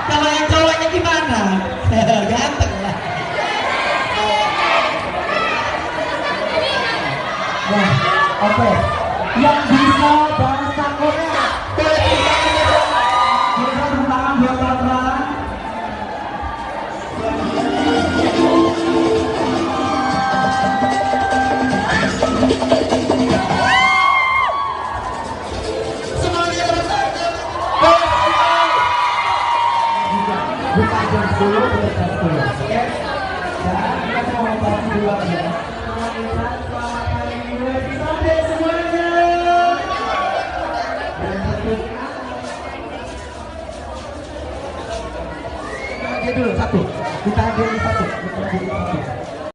Kalau yang cowoknya gimana? Ganteng lah. Nah, oke. Yang bisa bahasa Korea, boleh tangannya dong. Bisa tepuk tangan buat teman-teman. Semuanya bersatu. Buka jam 10, buka jam 10. Oke? Dan kita mau bahas dulu ya. Selamat hari Minggu, happy Sunday semuanya. Dan tentunya kita hadir dulu satu. Kita hadir satu.